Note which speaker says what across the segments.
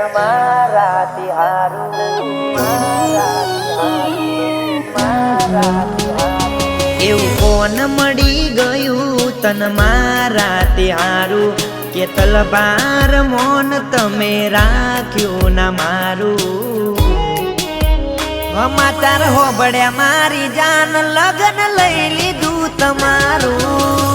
Speaker 1: મારા તિહારું
Speaker 2: એવું કોણ મળી ગયું તન મારા તિહારું કે તલવાર મોન તમે રાખ્યું ના મારું સમાચાર હોબળ્યા મારી જાન લગન લઈ લીધું તમારું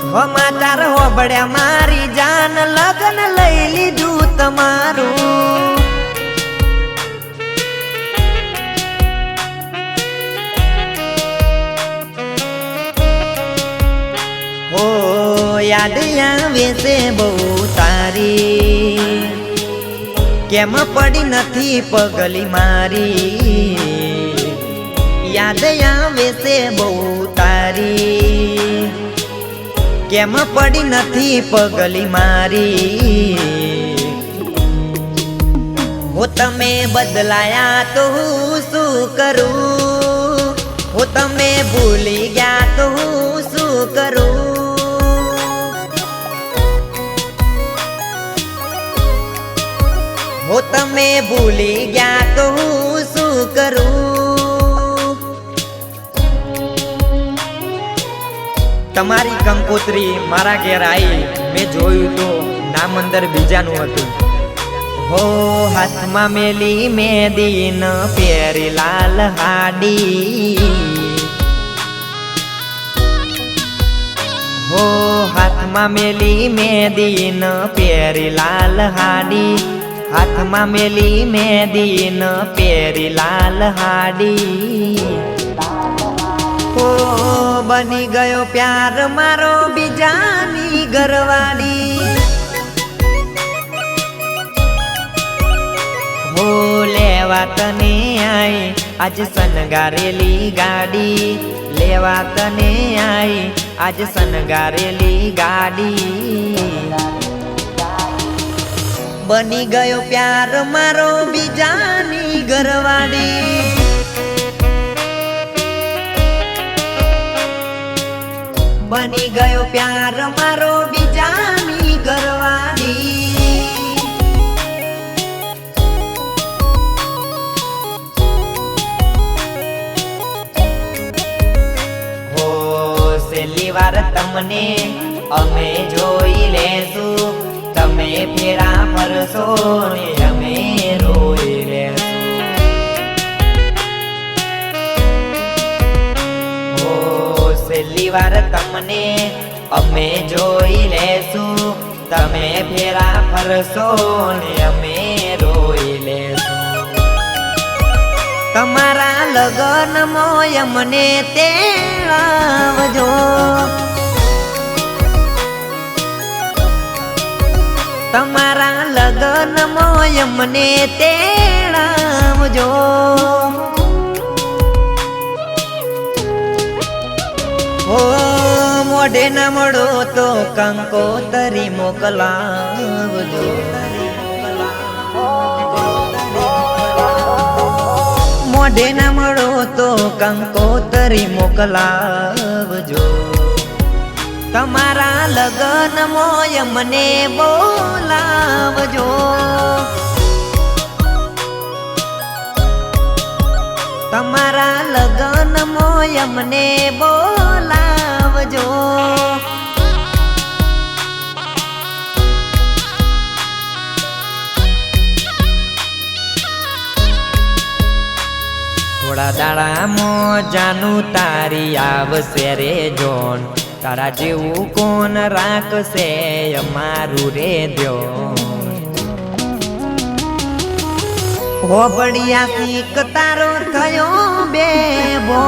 Speaker 2: સમાચાર હોબળ્યા મારી જાન લગન લઈ લીધું તમારું હો યાદ આવે છે બહુ તારી કેમ પડી નથી પગલી મારી યાદ આવે છે બહુ તારી કેમ પડી નથી પગલી મારી હો તમે બદલાયા તો હું શું કરું હો તમે ભૂલી ગયા તો હું શું કરું હો તમે ભૂલી ગયા તો હું શું કરું તમારી કંકોત્રી મારા ઘેર આવી મેં જોયું તો નામ અંદર બીજાનું હતું હો હાથમાં મેલી મેદી ન પહેરી લાલ હાડી હો હાથમાં મેલી મેદી ન પહેરી લાલ હાડી હાથમાં મેલી મેદી ન પહેરી લાલ હાડી હો બની ગયો પ્યાર મારો બીજાની ઘરવાળી હો લેવા તને આઈ આજ સનગારેલી ગાડી લેવા તને આઈ આજ સનગારેલી ગાડી બની ગયો પ્યાર મારો બીજાની ઘરવાળી બની ગયો પ્યાર મારો બીજાની ઘરવાળી હો છેલ્લી વાર તમને અમે જોઈ લેશું તમે ફેરા ફરશો ને અમે રોઈ લેશું હો છેલ્લી વાર તમને અમે જોઈ લેશું તમે ફેરા ફરશો ને અમે રોઈ લેશું તમારા લગન મોય મને તેડાવજો તમારા લગન મોય મને તેડાવજો હો મોઢે ના મળો તો કંકોતરી મોકલાવજો મોઢે ના મળો તો કંકોતરી મોકલાવજો તમારા લગન મોય મને બોલાવજો તમારા લગન મોય મને બોલાવજો થોડા દાડામાં જાનું તારી આવશે રે જોન તારા જેવું કોણ રાખશે અમારું રે ધ્યોન હોબળિયા શીખ તારો થયો બેબો